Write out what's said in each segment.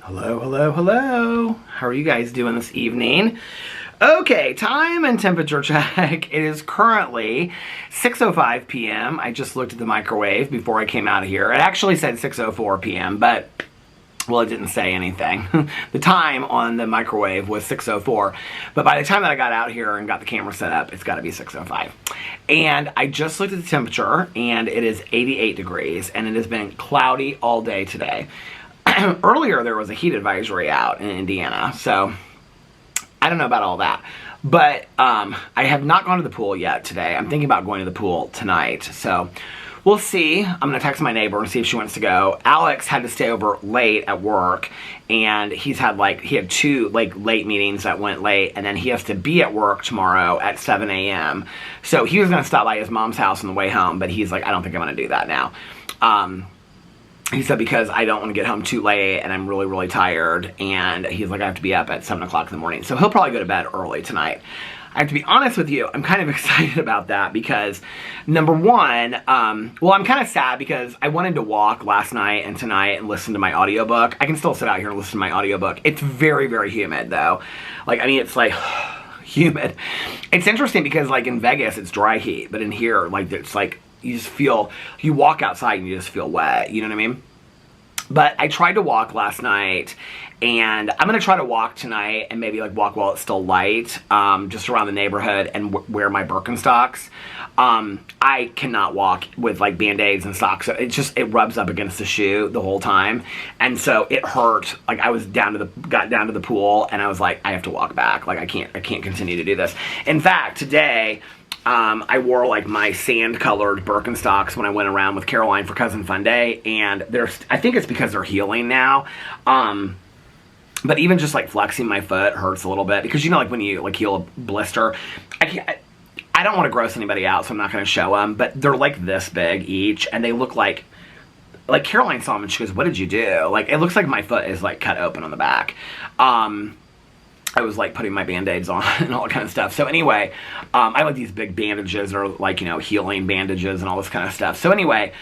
Hello, hello, hello. How are you guys doing this evening? Okay, time and temperature check. It is currently 6:05 p.m. I just looked at the microwave before I came out of here. It actually said 6:04 p.m., but, well, it didn't say anything. The time on the microwave was 6:04, but by the time that I got out here and got the camera set up, it's got to be 6:05. And I just looked at the temperature, and it is 88 degrees, and it has been cloudy all day today. Earlier, there was a heat advisory out in Indiana, so I don't know about all that. But I have not gone to the pool yet today. I'm thinking about going to the pool tonight, so we'll see. I'm going to text my neighbor and see if she wants to go. Alex had to stay over late at work, and he had two late meetings that went late, and then he has to be at work tomorrow at 7 a.m. So he was going to stop by his mom's house on the way home, but he's like, I don't think I'm going to do that now. He said because I don't want to get home too late and I'm really, really tired, and he's like, I have to be up at 7 o'clock in the morning. So he'll probably go to bed early tonight. I have to be honest with you, I'm kind of excited about that because, number one, well, I'm kind of sad because I wanted to walk last night and tonight and listen to my audiobook. I can still sit out here and listen to my audiobook. It's very, very humid, though. It's like humid. It's interesting because, in Vegas, it's dry heat, but in here, it's you just feel, you walk outside and you just feel wet, you know what I mean? But I tried to walk last night, and I'm going to try to walk tonight and maybe walk while it's still light, just around the neighborhood and wear my Birkenstocks. I cannot walk with Band-Aids and socks. It rubs up against the shoe the whole time. And so it hurt. I was got down to the pool, and I was like, I have to walk back. I can't continue to do this. In fact, today, I wore my sand-colored Birkenstocks when I went around with Caroline for Cousin Fun Day, and I think it's because they're healing now. But even just flexing my foot hurts a little bit because when you heal a blister, I don't want to gross anybody out, so I'm not going to show them. But they're this big each, and they look like Caroline saw them and she goes, "What did you do?" It looks like my foot is cut open on the back. I was putting my Band-Aids on and all that kind of stuff. So anyway, I like these big bandages or healing bandages and all this kind of stuff. So anyway,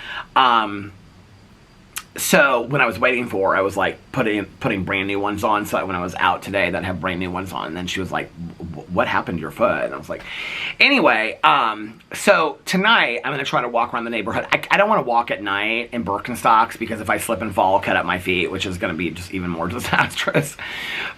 so when I was waiting for her, I was putting brand new ones on. So when I was out today, that have brand new ones on. And then she was like, "What happened to your foot?" And I was like, anyway, so tonight I'm going to try to walk around the neighborhood. I don't want to walk at night in Birkenstocks because if I slip and fall, I'll cut up my feet, which is going to be just even more disastrous.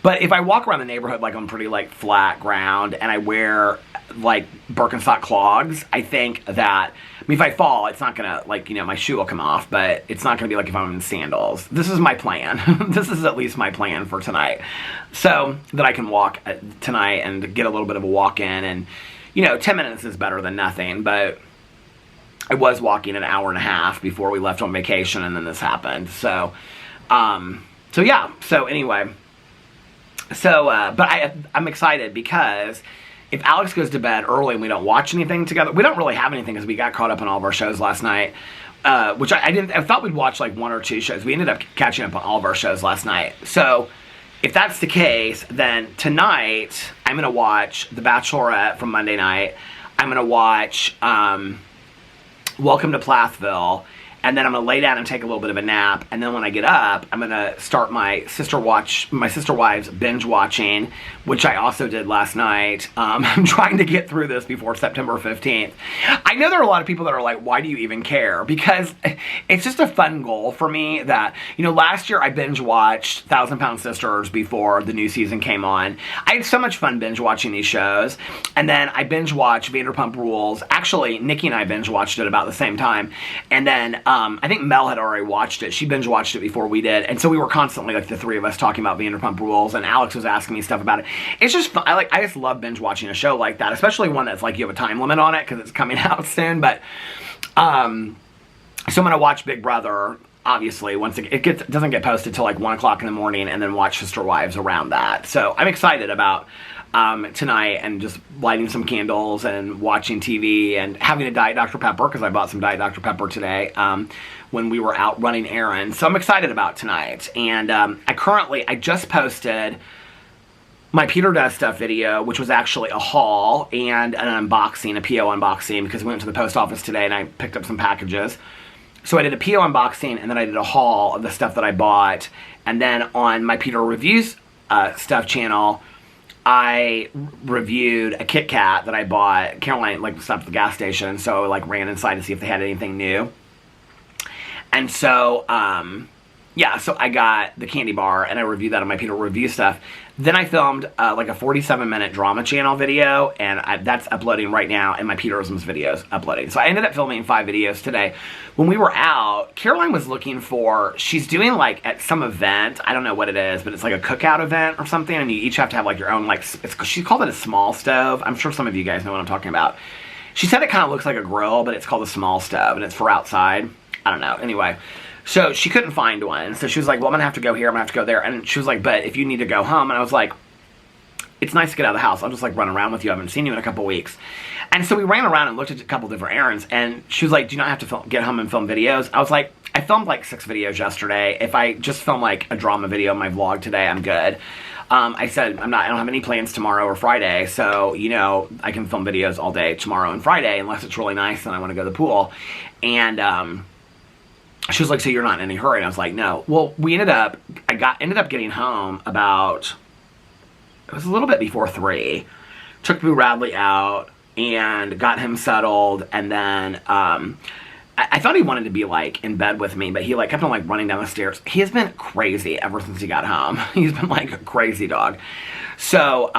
But if I walk around the neighborhood on pretty flat ground and I wear Birkenstock clogs, I think that, if I fall, it's not gonna my shoe will come off, but it's not gonna be if I'm in sandals. This is my plan. This is at least my plan for tonight, so that I can walk tonight and get a little bit of a walk in. And 10 minutes is better than nothing. But I was walking an hour and a half before we left on vacation, and then this happened. So, yeah. So anyway, but I'm excited because if Alex goes to bed early and we don't watch anything together, we don't really have anything because we got caught up on all of our shows last night, which I thought we'd watch one or two shows. We ended up catching up on all of our shows last night. So if that's the case, then tonight I'm going to watch The Bachelorette from Monday night. I'm going to watch Welcome to Plathville. And then I'm going to lay down and take a little bit of a nap. And then when I get up, I'm going to start my sister wives binge watching, which I also did last night. I'm trying to get through this before September 15th. I know there are a lot of people that are like, why do you even care? Because it's just a fun goal for me that, last year I binge watched 1,000 Pound Sisters before the new season came on. I had so much fun binge watching these shows. And then I binge watched Vanderpump Rules. Actually, Nikki and I binge watched it about the same time. And then I think Mel had already watched it. She binge watched it before we did. And so we were constantly, the three of us, talking about Vanderpump Rules, and Alex was asking me stuff about it. It's just fun. I just love binge watching a show like that, especially one that's you have a time limit on it because it's coming out soon. But, so I'm going to watch Big Brother, obviously, once it doesn't get posted till 1 o'clock in the morning, and then watch Sister Wives around that. So I'm excited about tonight and just lighting some candles and watching TV and having a Diet Dr. Pepper because I bought some Diet Dr. Pepper today when we were out running errands. So I'm excited about tonight. And I just posted my Peter Does Stuff video, which was actually a haul and an unboxing, a PO unboxing, because we went to the post office today and I picked up some packages. So I did a PO unboxing, and then I did a haul of the stuff that I bought. And then on my Peter Reviews stuff channel, I reviewed a Kit Kat that I bought. Caroline stopped at the gas station, and so I ran inside to see if they had anything new. And so, yeah, so I got the candy bar, and I reviewed that on my Peter Review stuff. Then I filmed a 47-minute drama channel video, and that's uploading right now, and my Peterisms video's uploading. So I ended up filming 5 videos today. When we were out, Caroline was looking for, she's doing at some event, I don't know what it is, but it's like a cookout event or something, and you each have to have your own, she called it a small stove. I'm sure some of you guys know what I'm talking about. She said it kind of looks like a grill, but it's called a small stove, and it's for outside. I don't know. Anyway, so she couldn't find one. So she was like, well, I'm going to have to go here. I'm going to have to go there. And she was like, but if you need to go home. And I was like, it's nice to get out of the house. I'll just run around with you. I haven't seen you in a couple weeks. And so we ran around and looked at a couple different errands. And she was like, do you not have to get home and film videos? I was like, I filmed 6 videos yesterday. If I just film a drama video in my vlog today, I'm good. I said, I don't have any plans tomorrow or Friday. So, I can film videos all day tomorrow and Friday unless it's really nice and I want to go to the pool. And, she was like, so you're not in any hurry? And I was like, no. Well, we ended up getting home about, it was a little bit before 3. Took Boo Radley out and got him settled. And then, I thought he wanted to be in bed with me, but he kept on running down the stairs. He has been crazy ever since he got home. He's been a crazy dog. So,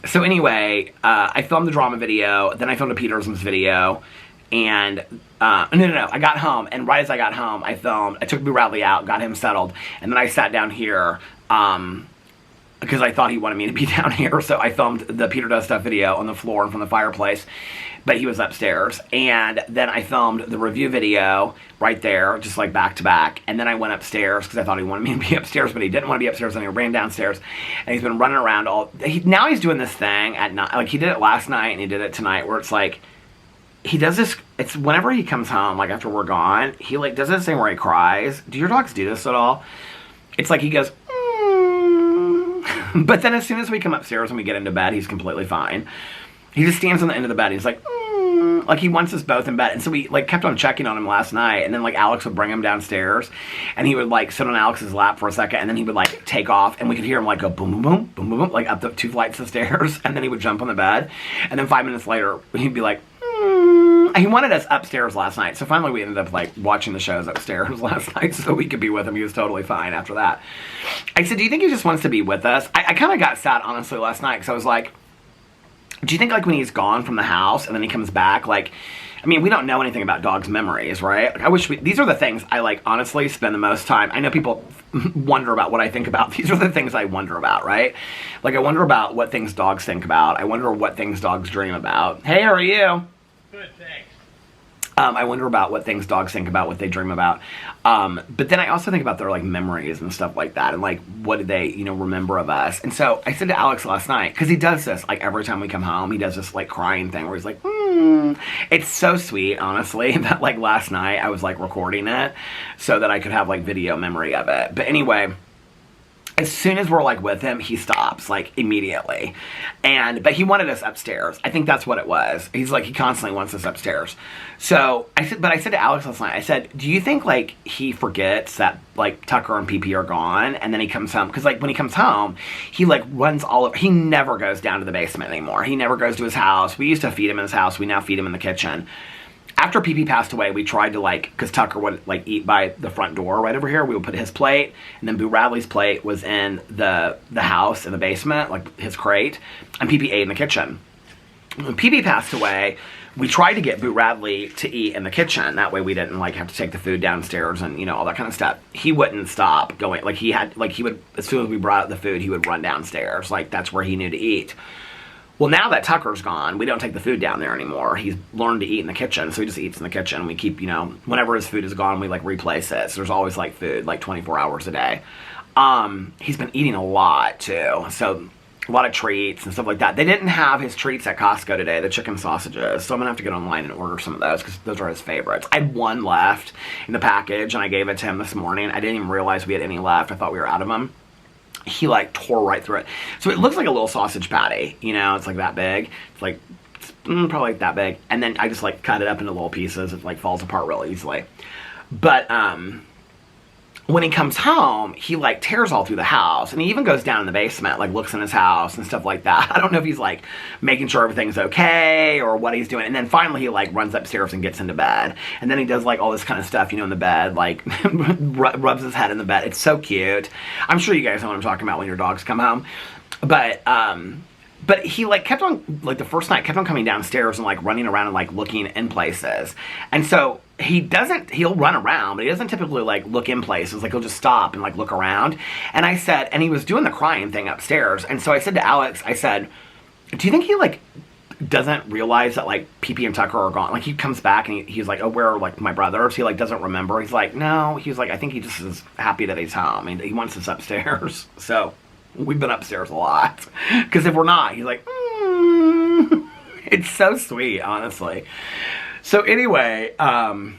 so anyway, I filmed the drama video, then I filmed a Peterisms video. And, no, I got home, and right as I got home, I took Boo Radley out, got him settled, and then I sat down here, because I thought he wanted me to be down here, so I filmed the Peter Does Stuff video on the floor in front of the fireplace, but he was upstairs, and then I filmed the review video right there, just back to back, and then I went upstairs, because I thought he wanted me to be upstairs, but he didn't want to be upstairs, and he ran downstairs, and he's been running around now he's doing this thing at night, he did it last night, and he did it tonight, where it's he does this, it's whenever he comes home, after we're gone, he, does this thing where he cries. Do your dogs do this at all? It's he goes, but then as soon as we come upstairs and we get into bed, he's completely fine. He just stands on the end of the bed, he's he wants us both in bed. And so we, kept on checking on him last night, and then, Alex would bring him downstairs, and he would, sit on Alex's lap for a second, and then he would, take off, and we could hear him, go boom, boom, boom, boom, boom, boom, up the 2 flights of stairs, and then he would jump on the bed, and then 5 minutes later, he'd be he wanted us upstairs last night, so finally we ended up watching the shows upstairs last night so we could be with him. He was totally fine after that. I said, do you think he just wants to be with us? I kind of got sad, honestly, last night, because I was like, do you think when he's gone from the house and then he comes back, I mean, we don't know anything about dogs' memories, right? I wish these are the things I honestly spend the most time. I know people wonder about what I think about. These are the things I wonder about, right? I wonder about what things dogs think about. I wonder what things dogs dream about. Hey, how are you? Good, thanks. I wonder about what things dogs think about, what they dream about. But then I also think about their memories and stuff like that, and what did they, remember of us. And so I said to Alex last night, because he does this every time we come home, he does this crying thing where he's It's so sweet, honestly, that last night I was recording it so that I could have video memory of it. But anyway, as soon as we're with him, he stops immediately. But he wanted us upstairs. I think that's what it was. He's he constantly wants us upstairs. So I said to Alex last night, I said, do you think he forgets that Tucker and PP are gone, and then he comes home? Because when he comes home, he runs all over. He never goes down to the basement anymore. He never goes to his house. We used to feed him in his house. We now feed him in the kitchen. After PP passed away, we tried to because Tucker would eat by the front door right over here. We would put his plate, and then Boo Radley's plate was in the house in the basement, his crate, and PP ate in the kitchen. When PP passed away, we tried to get Boo Radley to eat in the kitchen. That way we didn't have to take the food downstairs and all that kind of stuff. He wouldn't stop going. He would, as soon as we brought out the food, he would run downstairs. That's where he knew to eat. Well, now that Tucker's gone, we don't take the food down there anymore. He's learned to eat in the kitchen, so he just eats in the kitchen. We keep, whenever his food is gone, we replace it. So there's always food 24 hours a day. He's been eating a lot too, so a lot of treats and stuff like that. They didn't have his treats at Costco today, the chicken sausages, so I'm gonna have to get online and order some of those because those are his favorites. I had one left in the package, and I gave it to him this morning. I didn't even realize we had any left. I thought we were out of them. He tore right through it. So it looks like a little sausage patty, it's that big. It's probably like that big. And then I just like cut it up into little pieces. It like falls apart real easily. But when he comes home, he like tears all through the house, and he even goes down in the basement, like looks in his house and stuff like that. I don't know if he's like making sure everything's okay or what he's doing. And then finally he like runs upstairs and gets into bed, and then he does like all this kind of stuff, you know, in the bed, like rubs his head in the bed. It's so cute. I'm sure you guys know what I'm talking about when your dogs come home. But he like kept on, like the first night kept on coming downstairs and like running around and like looking in places. And so he'll run around, but he doesn't typically like look in places. Like he'll just stop and like look around. And I said, and he was doing the crying thing upstairs. And so I said to Alex, I said, do you think he like doesn't realize that like Pee-Pee and Tucker are gone? Like he comes back and he's like, oh, where are like my brothers? He like doesn't remember. He's like, no. He's like, I think he just is happy that he's home. He wants us upstairs. So we've been upstairs a lot. Because if we're not, he's like, It's so sweet, honestly. So anyway, came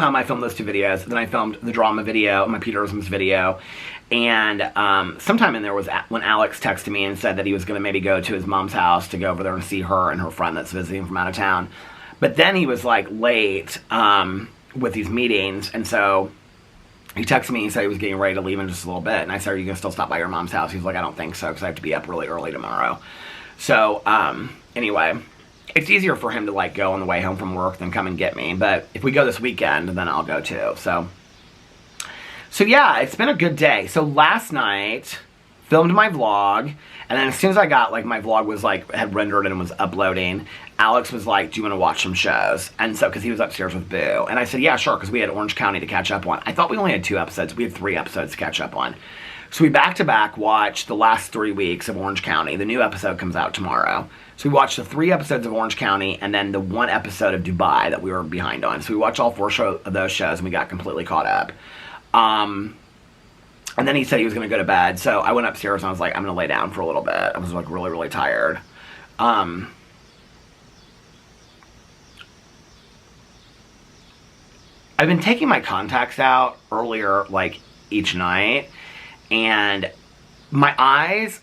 home, I filmed those 2 videos. Then I filmed the drama video, my Peterisms video. And sometime in there was when Alex texted me and said that he was going to maybe go to his mom's house to go over there and see her and her friend that's visiting from out of town. But then he was like late with these meetings, and so he texted me and said he was getting ready to leave in just a little bit. And I said, are you going to still stop by your mom's house? He's like, I don't think so, because I have to be up really early tomorrow. So, anyway, it's easier for him to, like, go on the way home from work than come and get me. But if we go this weekend, then I'll go, too. So yeah, it's been a good day. So, last night, filmed my vlog. And then as soon as I got, like, my vlog was, like, had rendered and was uploading, Alex was like, do you want to watch some shows? And so, because he was upstairs with Boo. And I said, yeah, sure, because we had Orange County to catch up on. I thought we only had 2 episodes. We had 3 episodes to catch up on. So we back-to-back watched the last 3 weeks of Orange County. The new episode comes out tomorrow. So we watched the 3 episodes of Orange County and then the 1 episode of Dubai that we were behind on. So we watched all 4 of those shows and we got completely caught up. And then he said he was going to go to bed. So I went upstairs and I was like, I'm going to lay down for a little bit. I was like really, really tired. I've been taking my contacts out earlier, like, each night, and my eyes,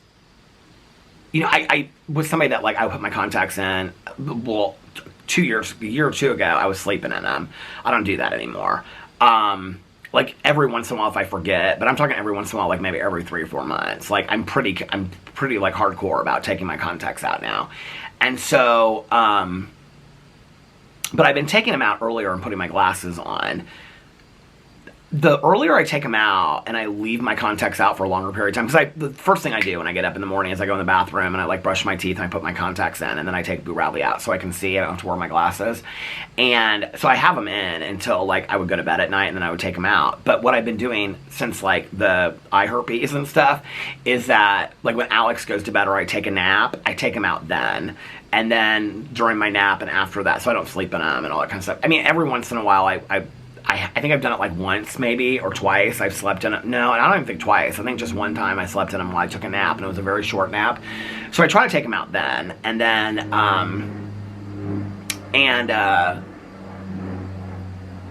you know, I was somebody that, like, I would put my contacts in, well, a year or 2 ago, I was sleeping in them. I don't do that anymore. Like, every once in a while if I forget, but I'm talking every once in a while, like, maybe every 3 or 4 months. Like, I'm pretty, like, hardcore about taking my contacts out now. And so, but I've been taking them out earlier and putting my glasses on. The earlier I take them out and I leave my contacts out for a longer period of time, because the first thing I do when I get up in the morning is I go in the bathroom and I like brush my teeth and I put my contacts in, and then I take Boo Radley out so I can see. I don't have to wear my glasses. And so I have them in until like I would go to bed at night, and then I would take them out. But what I've been doing since like the eye herpes and stuff is that like when Alex goes to bed or I take a nap, I take them out then. And then during my nap and after that, so I don't sleep in them and all that kind of stuff. I mean, every once in a while I think I've done it like once maybe or twice. I've slept in it. No, I don't even think twice. I think just one time I slept in them while I took a nap, and it was a very short nap. So I try to take them out then. And then,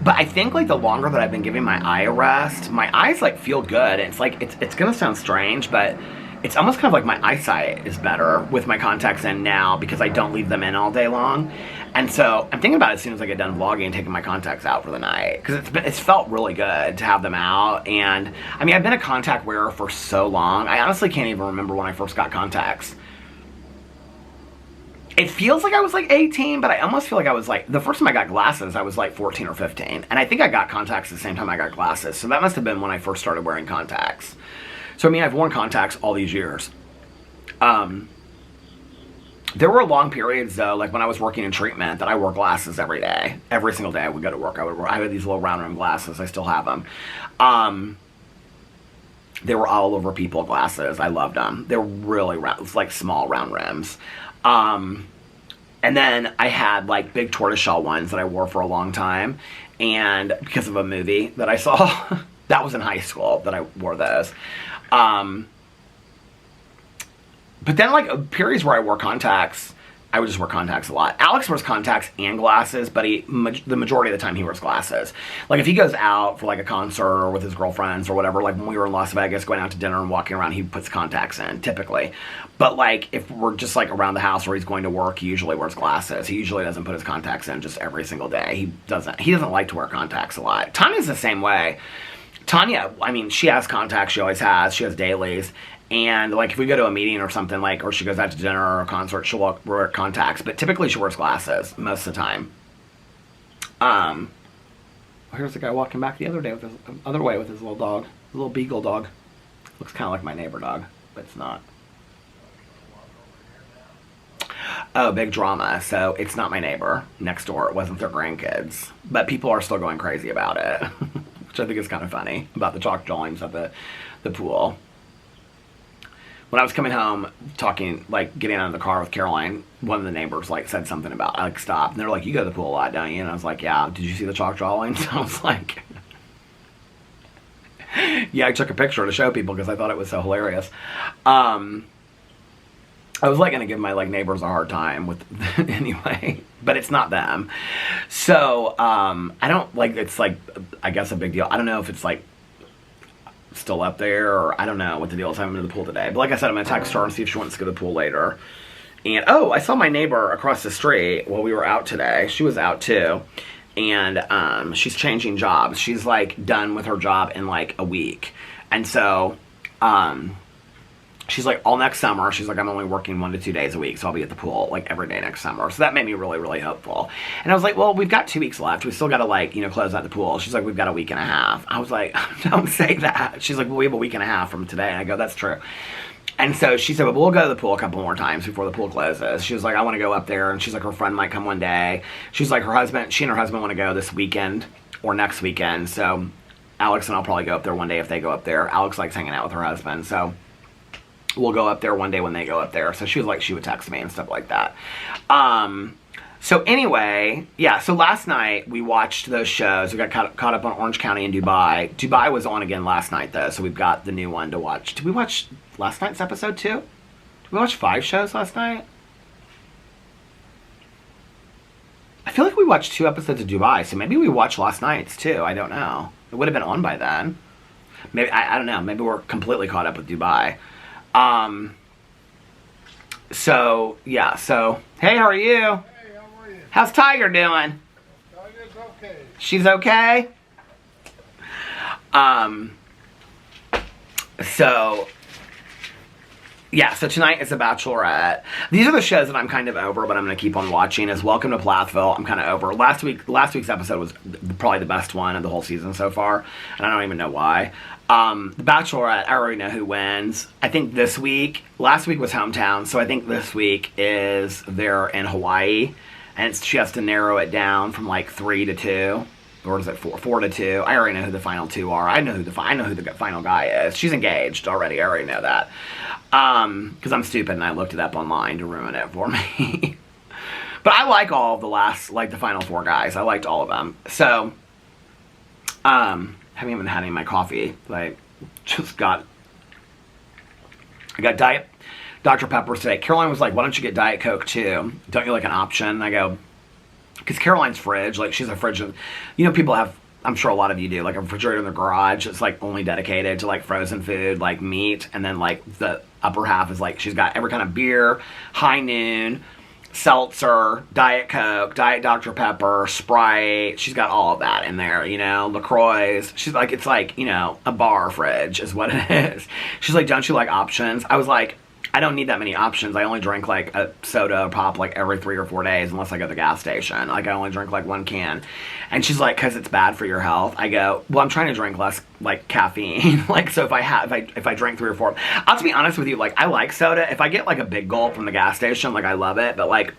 but I think like the longer that I've been giving my eye a rest, my eyes like feel good. It's like, it's gonna sound strange, but it's almost kind of like my eyesight is better with my contacts in now because I don't leave them in all day long. And so I'm thinking about it as soon as I get done vlogging and taking my contacts out for the night, because it's felt really good to have them out. And I mean, I've been a contact wearer for so long. I honestly can't even remember when I first got contacts. It feels like I was like 18, but I almost feel like I was like, the first time I got glasses, I was like 14 or 15. And I think I got contacts at the same time I got glasses. So that must have been when I first started wearing contacts. So I mean, I've worn contacts all these years. There were long periods though, like when I was working in treatment, that I wore glasses every day. Every single day I would go to work, I had these little round rim glasses. I still have them. They were all over people glasses. I loved them. They were really round, it's like small round rims. And then I had like big tortoiseshell ones that I wore for a long time. And because of a movie that I saw, that was in high school that I wore those. But then like periods where I wore contacts I would just wear contacts a lot. Alex wears contacts and glasses, but the majority of the time he wears glasses. Like if he goes out for like a concert or with his girlfriends or whatever, like when we were in Las Vegas going out to dinner and walking around, he puts contacts in, typically. But like if we're just like around the house where he's going to work, he usually wears glasses. He usually doesn't put his contacts in just every single day. He doesn't like to wear contacts a lot. Tanya's the same way. Tanya, I mean, she has contacts, she always has. She has dailies. And, like, if we go to a meeting or something, like, or she goes out to dinner or a concert, she'll wear contacts. But typically she wears glasses most of the time. Well, here's the guy walking back the other way with his little dog. His little beagle dog. Looks kind of like my neighbor dog, but it's not. Oh, big drama. So, it's not my neighbor next door. It wasn't their grandkids. But people are still going crazy about it. Which I think is kind of funny. About the chalk drawings at the pool. When I was coming home, talking, like, getting out of the car with Caroline, one of the neighbors, like, said something about, like, stop. And they're like, you go to the pool a lot, don't you? And I was like, yeah. Did you see the chalk drawings? I was like, yeah, I took a picture to show people because I thought it was so hilarious. I was, like, going to give my, like, neighbors a hard time with, anyway. But it's not them. So, I don't, like, it's, like, I guess a big deal. I don't know if it's, like, still up there, or I don't know what the deal is. I haven't been to the pool today. But like I said, I'm going to text her and see if she wants to go to the pool later. And, oh, I saw my neighbor across the street while we were out today. She was out, too. And she's changing jobs. She's, like, done with her job in, like, a week. And so, she's like, all next summer, she's like, I'm only working 1 to 2 days a week, so I'll be at the pool, like, every day next summer. So that made me really, really hopeful. And I was like, well, we've got 2 weeks left. We still got to, like, you know, close out the pool. She's like, we've got a week and a half. I was like, don't say that. She's like, well, we have a week and a half from today. And I go, that's true. And so she said, well, we'll go to the pool a couple more times before the pool closes. She was like, I want to go up there. And she's like, her friend might come one day. She's like, she and her husband want to go this weekend or next weekend. So Alex and I'll probably go up there one day if they go up there. Alex likes hanging out with her husband. So we'll go up there one day when they go up there. So she was like, she would text me and stuff like that. So anyway, yeah, so last night we watched those shows. We got caught up on Orange County and Dubai. Dubai was on again last night, though, so we've got the new one to watch. Did we watch last night's episode, too? Did we watch 5 shows last night? I feel like we watched 2 episodes of Dubai, so maybe we watched last night's, too. I don't know. It would have been on by then. Maybe I don't know. Maybe we're completely caught up with Dubai. So, yeah, so, hey, how are you? Hey, how are you? How's Tiger doing? Tiger's okay. She's okay? So, yeah, so tonight is The Bachelorette. These are the shows that I'm kind of over, but I'm going to keep on watching. Is Welcome to Plathville. I'm kind of over. Last week's episode was probably the best one of the whole season so far, and I don't even know why. The Bachelorette, I already know who wins. I think last week was Hometown, so I think this week is they're in Hawaii, and she has to narrow it down from like 3 to 2. Or is it 4 to 2? I already know who the final 2 are. I know who the final guy is. She's engaged already. I already know that. Because I'm stupid and I looked it up online to ruin it for me. But I like all of the the final 4 guys. I liked all of them. So, haven't even had any of my coffee. I got Diet Dr. Pepper's today. Caroline was like, why don't you get Diet Coke too? Don't you like an option? And I go, because Caroline's fridge, like she's a fridge, people have, I'm sure a lot of you do, like a refrigerator in their garage. It's like only dedicated to like frozen food, like meat. And then like the upper half is like, she's got every kind of beer, High Noon, seltzer, Diet Coke, Diet Dr. Pepper, Sprite. She's got all of that in there, LaCroix. She's like, it's like, a bar fridge is what it is. She's like, don't you like options? I was like, I don't need that many options. I only drink like a soda pop like every 3 or 4 days unless I go to the gas station. Like I only drink like 1 can. And she's like, because it's bad for your health. I go, well, I'm trying to drink less like caffeine. Like, so if I drink 3 or 4, I'll to be honest with you, like I like soda. If I get like a big gulp from the gas station, like I love it. But like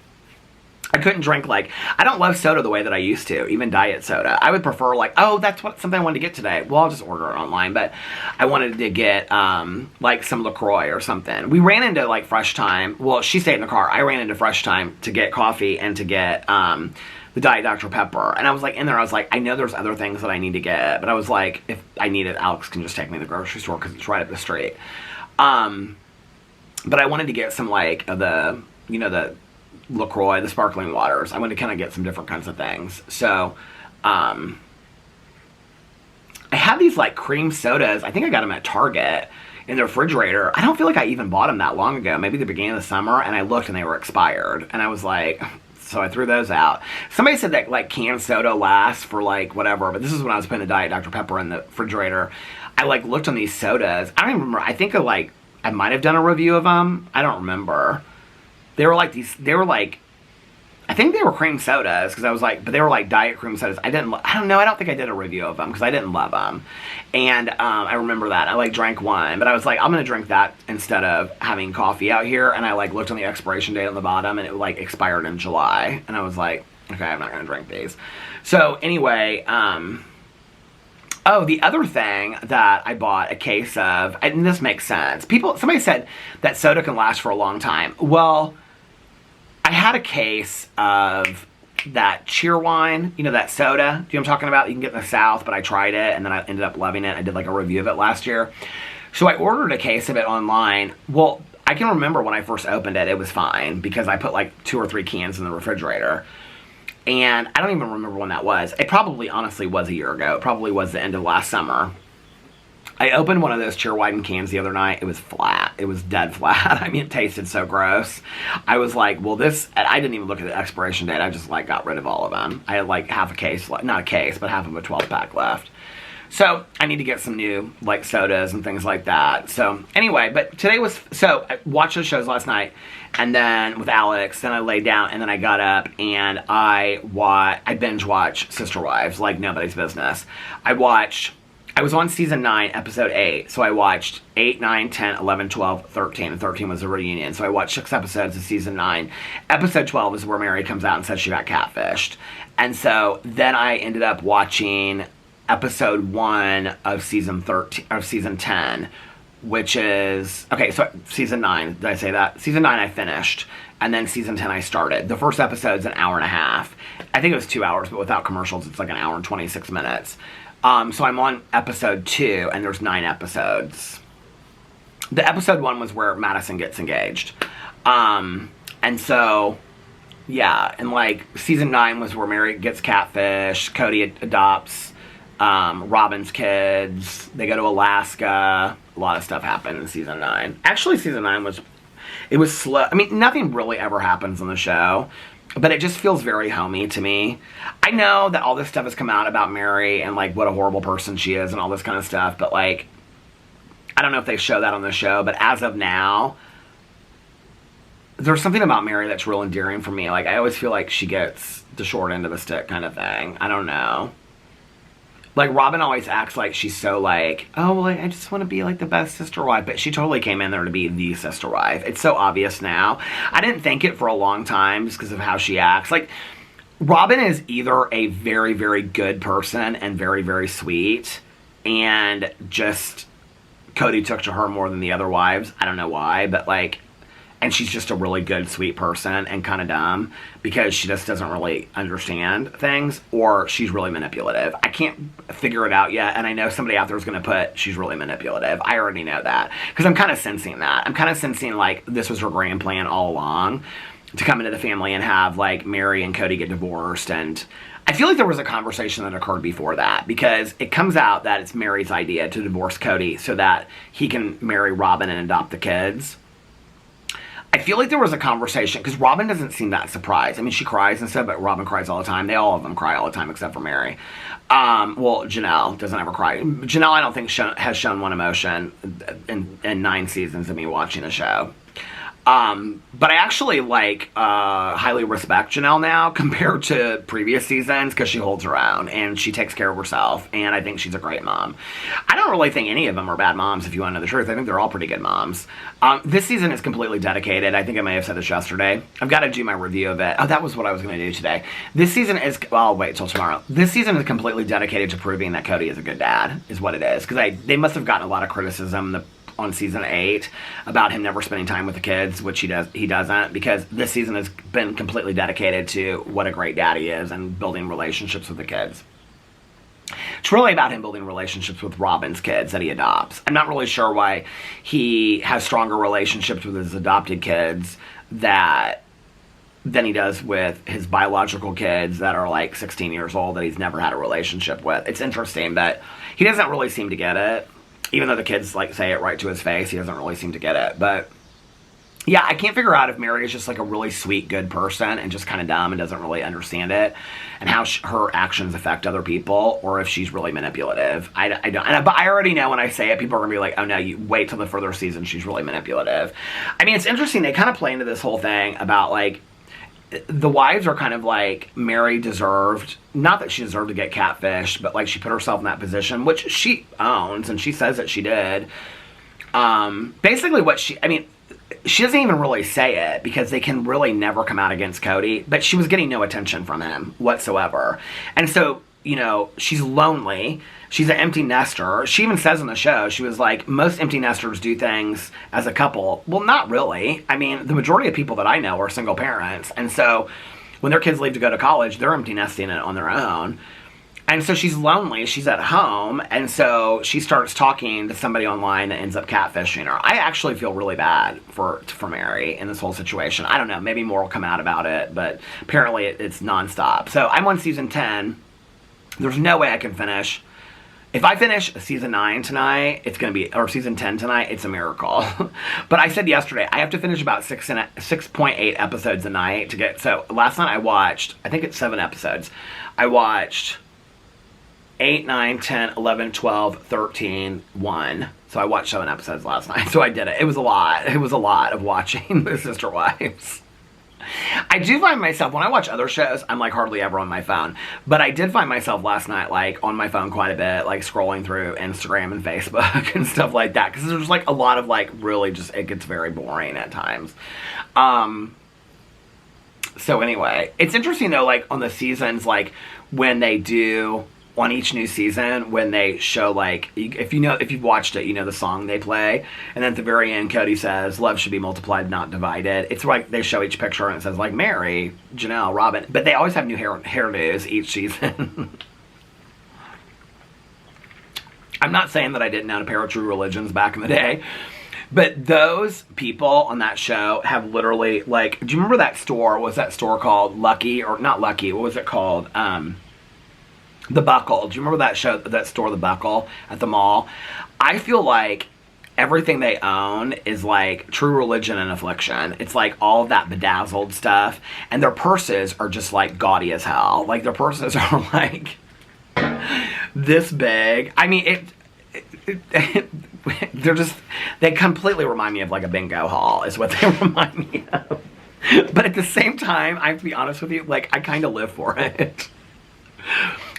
I couldn't drink I don't love soda the way that I used to, even diet soda. I would prefer oh, that's something I wanted to get today. Well, I'll just order it online, but I wanted to get like some LaCroix or something. We ran into like Fresh Time. Well, she stayed in the car. I ran into Fresh Time to get coffee and to get the Diet Dr. Pepper. And I was like in there, I was like, I know there's other things that I need to get, but I was like, if I need it, Alex can just take me to the grocery store because it's right up the street. But I wanted to get some like the LaCroix, the sparkling waters. I went to kind of get some different kinds of things. So, I have these like cream sodas. I think I got them at Target in the refrigerator. I don't feel like I even bought them that long ago. Maybe the beginning of the summer, and I looked and they were expired. And I was like, so I threw those out. Somebody said that like canned soda lasts for like whatever, but this is when I was putting the Diet Dr. Pepper in the refrigerator. I like looked on these sodas. I don't even remember. I think I might have done a review of them. I don't remember. They were like I think they were cream sodas, because I was like, but they were like diet cream sodas. I don't know, I don't think I did a review of them, because I didn't love them. And I remember that. I like drank one, but I was like, I'm going to drink that instead of having coffee out here. And I like looked on the expiration date on the bottom, and it like expired in July. And I was like, okay, I'm not going to drink these. So anyway, oh, the other thing that I bought a case of, and this makes sense. Somebody said that soda can last for a long time. Well, I had a case of that cheer wine, you know, that soda. Do you know what I'm talking about? You can get in the South, but I tried it, and then I ended up loving it. I did like a review of it last year. So I ordered a case of it online. Well, I can remember when I first opened it, it was fine, because I put like 2 or 3 cans in the refrigerator. And I don't even remember when that was. It probably, honestly, was a year ago. It probably was the end of last summer. I opened one of those Cheerwine cans the other night. It was flat. It was dead flat. I mean, it tasted so gross. I was like, well, I didn't even look at the expiration date. I just, like, got rid of all of them. I had, like, half a case, not a case, but half of a 12-pack left. So, I need to get some new, like, sodas and things like that. So, anyway, but today was, so, I watched those shows last night, and then, with Alex, then I laid down, and then I got up, and I binge watched Sister Wives, like nobody's business. I was on season 9, episode 8, so I watched 8, 9, 10, 11, 12, 13, and 13 was a reunion, so I watched 6 episodes of season 9. Episode 12 is where Mary comes out and says she got catfished, and so then I ended up watching episode 1 of season 10, which is, okay, so season 9, did I say that? Season 9 I finished, and then season 10 I started. The first episode's an hour and a half. I think it was 2 hours, but without commercials, it's like an hour and 26 minutes. So I'm on episode 2, and there's 9 episodes. The episode 1 was where Madison gets engaged. And so, yeah, and like, season 9 was where Mary gets catfished, Cody adopts Robin's kids, they go to Alaska, a lot of stuff happened in season 9. Actually, season 9 was slow. I mean, nothing really ever happens on the show, but it just feels very homey to me. I know that all this stuff has come out about Mary and, like, what a horrible person she is and all this kind of stuff, but, like, I don't know if they show that on the show, but as of now, there's something about Mary that's real endearing for me. Like, I always feel like she gets the short end of the stick kind of thing. I don't know. Like, Robin always acts like she's so, like, oh, well, I just want to be, like, the best sister wife. But she totally came in there to be the sister wife. It's so obvious now. I didn't think it for a long time just because of how she acts. Like, Robin is either a very, very good person and very, very sweet, and just Cody took to her more than the other wives. I don't know why, but, like, and she's just a really good, sweet person and kind of dumb because she just doesn't really understand things, or she's really manipulative. I can't figure it out yet, and I know somebody out there is going to put she's really manipulative. I already know that because I'm kind of sensing that. I'm kind of sensing, like, this was her grand plan all along to come into the family and have, like, Mary and Cody get divorced. And I feel like there was a conversation that occurred before that, because it comes out that it's Mary's idea to divorce Cody so that he can marry Robin and adopt the kids. I feel like there was a conversation, because Robin doesn't seem that surprised. I mean, she cries and stuff, but Robin cries all the time. All of them cry all the time except for Mary. Well, Janelle doesn't ever cry. Janelle, I don't think, has shown one emotion in 9 seasons of me watching the show. But I actually, like, highly respect Janelle now compared to previous seasons, because she holds her own and she takes care of herself, and I think she's a great mom. I don't really think any of them are bad moms, if you want to know the truth. I think they're all pretty good moms. This season is completely dedicated. I think I may have said this yesterday. I've got to do my review of it. Oh, that was what I was going to do today. This season is, well, I'll wait till tomorrow. This season is completely dedicated to proving that Cody is a good dad, is what it is. Because they must have gotten a lot of criticism on season 8 about him never spending time with the kids, which he doesn't, because this season has been completely dedicated to what a great dad he is and building relationships with the kids. It's really about him building relationships with Robin's kids that he adopts. I'm not really sure why he has stronger relationships with his adopted kids that than he does with his biological kids that are like 16 years old that he's never had a relationship with. It's interesting that he doesn't really seem to get it. Even though the kids like say it right to his face, he doesn't really seem to get it. But yeah, I can't figure out if Mary is just like a really sweet, good person and just kind of dumb and doesn't really understand it, and how her actions affect other people, or if she's really manipulative. I don't. But I already know when I say it, people are gonna be like, "Oh no, you wait till the further season. She's really manipulative." I mean, it's interesting. They kind of play into this whole thing about like the wives are kind of like Mary deserved. Not that she deserved to get catfished, but like she put herself in that position, which she owns and she says that she did. Basically, she doesn't even really say it because they can really never come out against Cody, but she was getting no attention from him whatsoever. And so, you know, she's lonely. She's an empty nester. She even says in the show, she was like, most empty nesters do things as a couple. Well, not really. I mean, the majority of people that I know are single parents. And so when their kids leave to go to college, they're empty nesting it on their own. And so she's lonely, she's at home, and so she starts talking to somebody online that ends up catfishing her. I actually feel really bad for Mary in this whole situation. I don't know, maybe more will come out about it, but apparently it's nonstop. So I'm on season 10. There's no way I can finish. If I finish season 9 tonight, it's going to be, or season 10 tonight, it's a miracle. But I said yesterday, I have to finish about 6.8 episodes a night to get, so last night I watched, I think it's 7 episodes. I watched 8, 9, 10, 11, 12, 13, 1. So I watched 7 episodes last night. So I did it. It was a lot. It was a lot of watching The Sister Wives. I do find myself, when I watch other shows, I'm like hardly ever on my phone. But I did find myself last night like on my phone quite a bit, like scrolling through Instagram and Facebook and stuff like that. Because there's like a lot of like really just, it gets very boring at times. So anyway, it's interesting though, like on the seasons, like when they do, on each new season, when they show like, if you've watched it, you know the song they play, and then at the very end Cody says love should be multiplied, not divided. It's like they show each picture and it says like Mary, Janelle, Robin, but they always have new hairdos each season. I'm not saying that I didn't own a pair of True Religions back in the day, but those people on that show have literally, like, do you remember that store? What was that store called? Lucky, or not Lucky, what was it called? The Buckle. Do you remember that store, The Buckle, at the mall? I feel like everything they own is like True Religion and Affliction. It's like all of that bedazzled stuff. And their purses are just like gaudy as hell. Like their purses are like this big. I mean, they completely remind me of like a bingo hall is what they remind me of. But at the same time, I have to be honest with you, like I kind of live for it.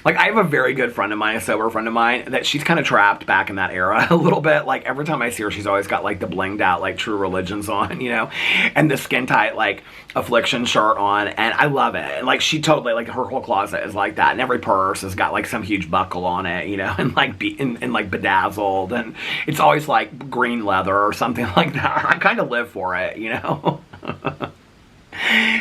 Like, I have a very good friend of mine, a sober friend of mine, that she's kind of trapped back in that era a little bit. Like, every time I see her, she's always got, like, the blinged out, like, True Religions on, you know? And the skin-tight, like, Affliction shirt on. And I love it. And, like, she totally, like, her whole closet is like that. And every purse has got, like, some huge buckle on it, you know? And, like, like, bedazzled. And it's always, like, green leather or something like that. I kind of live for it, you know?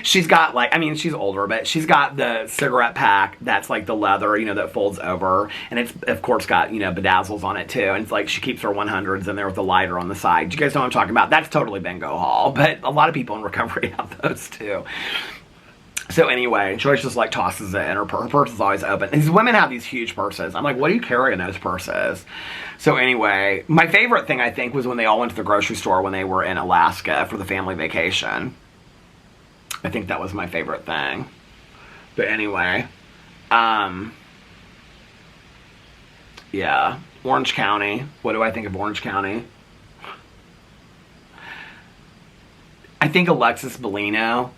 She's got like, I mean, she's older, but she's got the cigarette pack that's like the leather, you know, that folds over. And it's, of course, got, you know, bedazzles on it too. And it's like she keeps her 100s in there with the lighter on the side. Do you guys know what I'm talking about? That's totally bingo hall. But a lot of people in recovery have those too. So anyway, Joyce just like tosses it in her purse is always open. These women have these huge purses. I'm like, what do you carry in those purses? So anyway, my favorite thing I think was when they all went to the grocery store when they were in Alaska for the family vacation. I think that was my favorite thing. But anyway, yeah, Orange County. What do I think of Orange County? I think Alexis Bellino.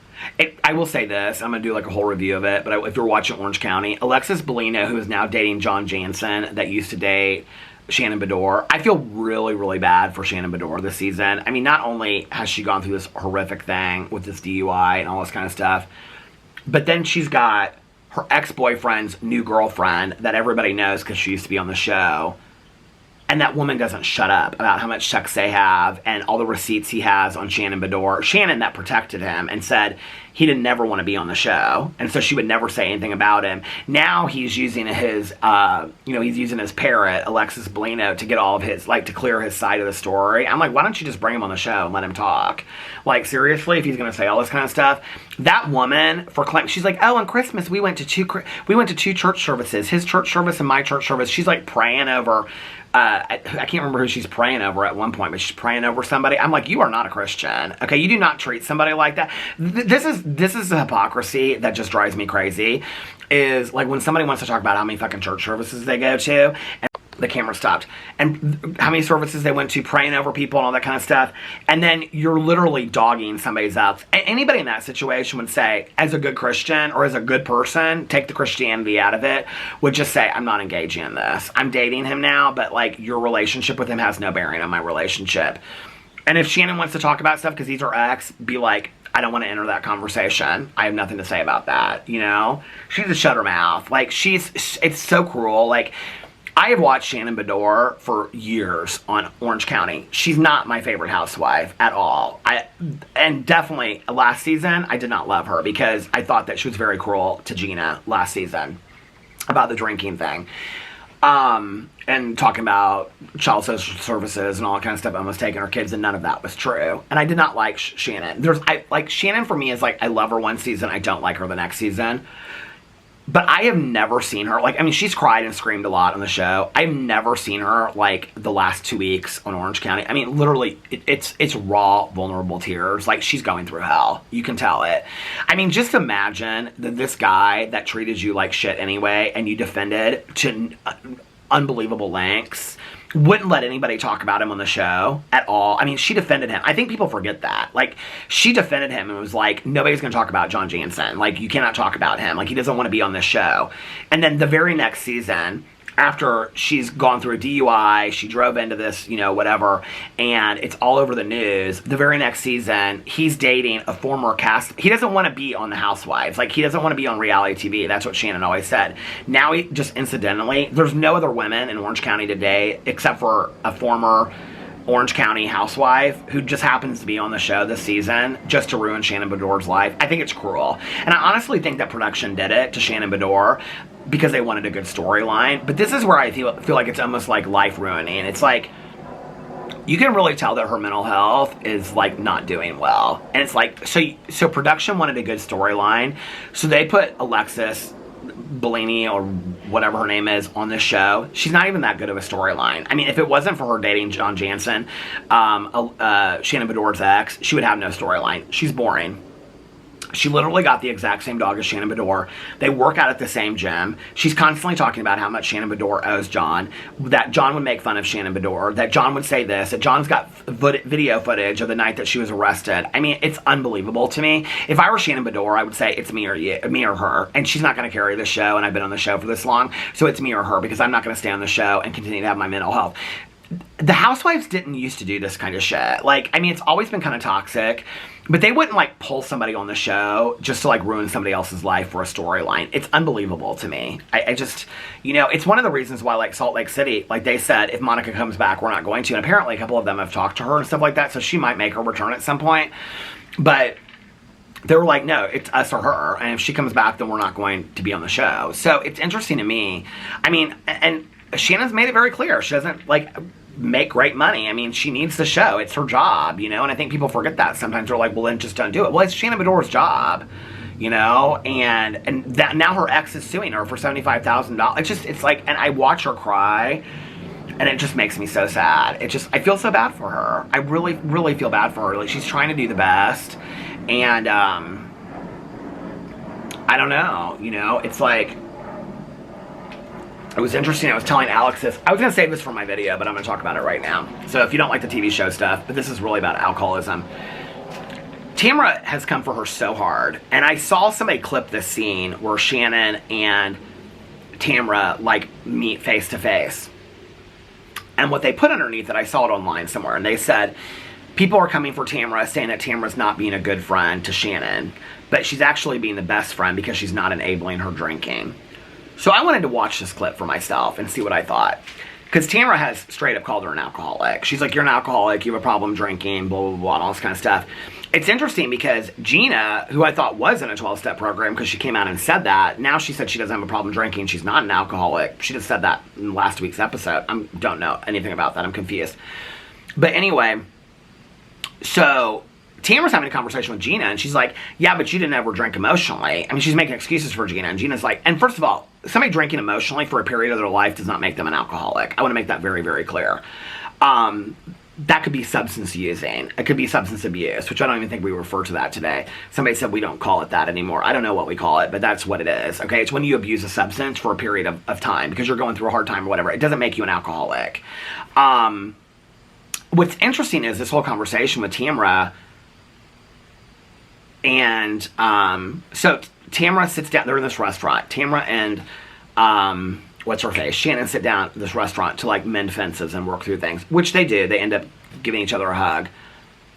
I will say this. I'm going to do like a whole review of it. But if you're watching Orange County, Alexis Bellino, who is now dating John Jansen, that used to date Shannon Bedore. I feel really, really bad for Shannon Bedore this season. I mean, not only has she gone through this horrific thing with this DUI and all this kind of stuff, but then she's got her ex-boyfriend's new girlfriend that everybody knows because she used to be on the show. And that woman doesn't shut up about how much sex they have and all the receipts he has on Shannon Bedore. Shannon that protected him and said he didn't never want to be on the show. And so she would never say anything about him. Now he's using his, he's using his parrot, Alexis Bellino, to get all of his, like, to clear his side of the story. I'm like, why don't you just bring him on the show and let him talk? Like, seriously, if he's going to say all this kind of stuff. That woman, she's like, oh, on Christmas, we went to two church services. His church service and my church service. She's like praying over, I can't remember who she's praying over at one point, but she's praying over somebody. I'm like, you are not a Christian. Okay, you do not treat somebody like that. This is the hypocrisy that just drives me crazy. Is like when somebody wants to talk about how many fucking church services they go to, and the camera stopped, and how many services they went to, praying over people and all that kind of stuff, and then you're literally dogging somebody's up. Anybody in that situation would say, as a good Christian or as a good person, take the Christianity out of it, would just say, I'm not engaging in this. I'm dating him now, but like your relationship with him has no bearing on my relationship. And if Shannon wants to talk about stuff because he's her ex, be like, I don't want to enter that conversation. I have nothing to say about that, you know? She just shut her mouth. Like, it's so cruel. Like, I have watched Shannon Bedore for years on Orange County. She's not my favorite housewife at all. And definitely last season, I did not love her because I thought that she was very cruel to Gina last season about the drinking thing. And talking about child social services and all that kind of stuff, almost taking her kids, and none of that was true. And I did not like Shannon. Shannon for me is like, I love her one season, I don't like her the next season. But I have never seen her, she's cried and screamed a lot on the show. I've never seen her, like, the last 2 weeks on Orange County. I mean, literally, it's raw, vulnerable tears. Like, she's going through hell. You can tell it. I mean, just imagine that this guy that treated you like shit anyway, and you defended to unbelievable lengths, wouldn't let anybody talk about him on the show at all. I mean, she defended him. I think people forget that. Like, she defended him and was like, nobody's going to talk about John Jansen. Like, you cannot talk about him. Like, he doesn't want to be on this show. And then the very next season, after she's gone through a DUI, she drove into this, whatever, and it's all over the news. The very next season, he's dating a former cast. He doesn't want to be on The Housewives. Like, he doesn't want to be on reality TV. That's what Shannon always said. Now, he just incidentally, there's no other women in Orange County today except for a former Orange County housewife who just happens to be on the show this season just to ruin Shannon Bedore's life. I think it's cruel. And I honestly think that production did it to Shannon Bedore because they wanted a good storyline. But this is where I feel like it's almost like life ruining. It's like, you can really tell that her mental health is like not doing well. And it's like, so production wanted a good storyline. So they put Alexis Bellini or whatever her name is on this show. She's not even that good of a storyline. I mean, if it wasn't for her dating John Jansen, Shannon Bedore's ex, she would have no storyline. She's boring. She literally got the exact same dog as Shannon Bedore. They work out at the same gym. She's constantly talking about how much Shannon Bedore owes John, that John would make fun of Shannon Bedore, that John would say this, that John's got video footage of the night that she was arrested. I mean, it's unbelievable to me. If I were Shannon Bedore, I would say it's me or her, and she's not going to carry this show, and I've been on the show for this long, so it's me or her, because I'm not going to stay on the show and continue to have my mental health. The Housewives didn't used to do this kind of shit. Like, I mean, it's always been kind of toxic, but they wouldn't, like, pull somebody on the show just to, like, ruin somebody else's life for a storyline. It's unbelievable to me. I just, it's one of the reasons why, like, Salt Lake City, like, they said, if Monica comes back, we're not going to. And apparently a couple of them have talked to her and stuff like that, so she might make her return at some point. But they were like, no, it's us or her. And if she comes back, then we're not going to be on the show. So it's interesting to me. I mean, and Shannon's made it very clear. She doesn't, like, make great money. I mean, she needs the show. It's her job, and I think people forget that sometimes. They're like, well, then just don't do it. Well, it's Shannon Bedore's job, and that now her ex is suing her for $75,000. It's like, and I watch her cry, and it just makes me so sad. I feel so bad for her. I really, really feel bad for her. Like, she's trying to do the best, and, I don't know, it's like, it was interesting. I was telling Alex this. I was going to save this for my video, but I'm going to talk about it right now. So if you don't like the TV show stuff, but this is really about alcoholism. Tamra has come for her so hard. And I saw somebody clip this scene where Shannon and Tamra, like, meet face to face. And what they put underneath it, I saw it online somewhere, and they said, people are coming for Tamra, saying that Tamra's not being a good friend to Shannon, but she's actually being the best friend because she's not enabling her drinking. So I wanted to watch this clip for myself and see what I thought. Because Tamara has straight up called her an alcoholic. She's like, you're an alcoholic, you have a problem drinking, blah, blah, blah, and all this kind of stuff. It's interesting because Gina, who I thought was in a 12-step program because she came out and said that, now she said she doesn't have a problem drinking, she's not an alcoholic. She just said that in last week's episode. I don't know anything about that, I'm confused. But anyway, so Tamara's having a conversation with Gina, and she's like, yeah, but you didn't ever drink emotionally. I mean, she's making excuses for Gina, and Gina's like, and first of all, somebody drinking emotionally for a period of their life does not make them an alcoholic. I want to make that very, very clear. That could be substance using. It could be substance abuse, which I don't even think we refer to that today. Somebody said we don't call it that anymore. I don't know what we call it, but that's what it is, okay? It's when you abuse a substance for a period of time because you're going through a hard time or whatever. It doesn't make you an alcoholic. What's interesting is this whole conversation with Tamara. And so Tamara sits down. They're in this restaurant. Tamara and what's her face? Shannon sit down at this restaurant to like mend fences and work through things, which they do. They end up giving each other a hug.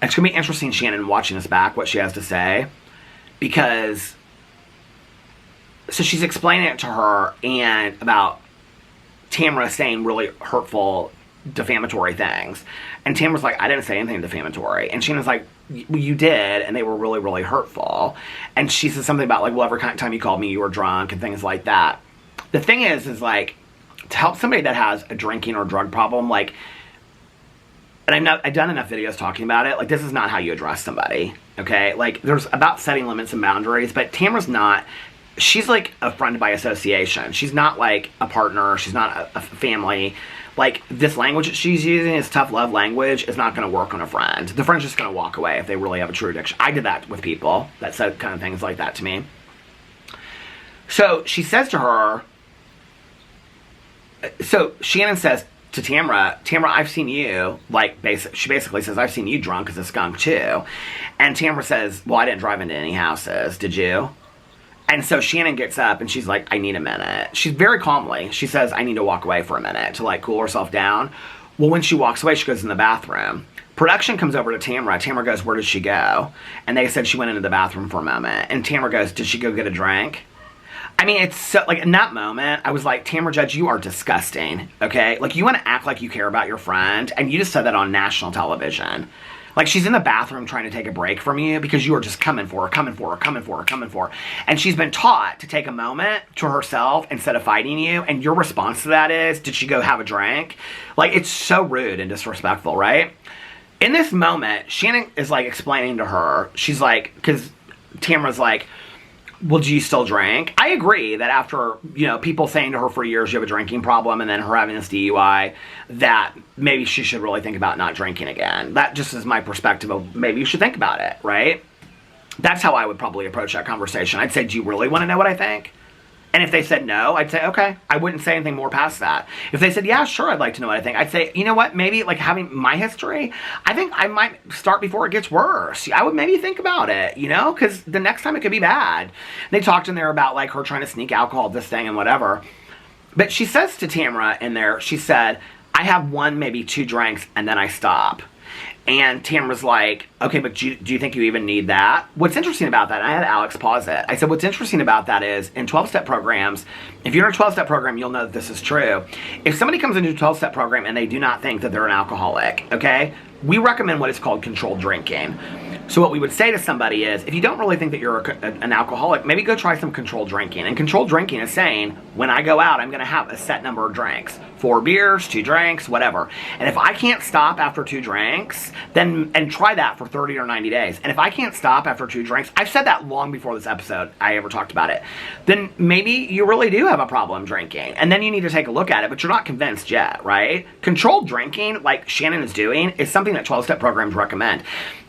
It's gonna be interesting, Shannon, watching this back, what she has to say, because so she's explaining it to her and about Tamara saying really hurtful, defamatory things, and Tamara's like, I didn't say anything defamatory, and Shannon's like, well, you did, and they were really, really hurtful. And she says something about like, well, every time you called me, you were drunk, and things like that. The thing is like, to help somebody that has a drinking or drug problem, like, and I've done enough videos talking about it, like, this is not how you address somebody, okay? Like, there's about setting limits and boundaries, but Tamara's not, she's like a friend by association. She's not like a partner, she's not a family. Like, this language that she's using, is tough love language, is not going to work on a friend. The friend's just going to walk away if they really have a true addiction. I did that with people that said kind of things like that to me. So she says to her, so Shannon says to Tamara, I've seen you, like, she basically says, I've seen you drunk as a skunk too. And Tamara says, well, I didn't drive into any houses, did you? And so Shannon gets up and she's like, I need a minute. She's very calmly, she says, I need to walk away for a minute to like cool herself down. Well, when she walks away, she goes in the bathroom. Production comes over to Tamara. Tamara goes, where did she go? And they said she went into the bathroom for a moment. And Tamara goes, did she go get a drink? I mean, it's so, like, in that moment, I was like, Tamara Judge, you are disgusting, okay? Like, you want to act like you care about your friend, and you just said that on national television. Like, she's in the bathroom trying to take a break from you because you are just coming for her. And she's been taught to take a moment to herself instead of fighting you. And your response to that is, did she go have a drink? Like, it's so rude and disrespectful, right? In this moment, Shannon is, like, explaining to her. She's like, because Tamara's like, well, do you still drink? I agree that after, you know, people saying to her for years you have a drinking problem and then her having this DUI, that maybe she should really think about not drinking again. That just is my perspective of maybe you should think about it, right? That's how I would probably approach that conversation. I'd say, do you really want to know what I think? And if they said no, I'd say, okay. I wouldn't say anything more past that. If they said, yeah, sure, I'd like to know what I think, I'd say, you know what, maybe, like, having my history, I think I might start before it gets worse. I would maybe think about it, you know, because the next time it could be bad. They talked in there about, like, her trying to sneak alcohol, this thing, and whatever. But she says to Tamara in there, she said, I have one, maybe two drinks, and then I stop. And Tamara's like, okay, but do you think you even need that? What's interesting about that, and I had Alex pause it. I said, what's interesting about that is, in 12-step programs, if you're in a 12-step program, you'll know that this is true. If somebody comes into a 12-step program and they do not think that they're an alcoholic, okay, we recommend what is called controlled drinking. So what we would say to somebody is, if you don't really think that you're an alcoholic, maybe go try some controlled drinking. And controlled drinking is saying, when I go out, I'm going to have a set number of drinks. 4 beers, 2 drinks, whatever. And if I can't stop after 2 drinks, then, and try that for 30 or 90 days. And if I can't stop after 2 drinks, I've said that long before this episode I ever talked about it, then maybe you really do have a problem drinking. And then you need to take a look at it, but you're not convinced yet, right? Controlled drinking, like Shannon is doing, is something that 12-step programs recommend.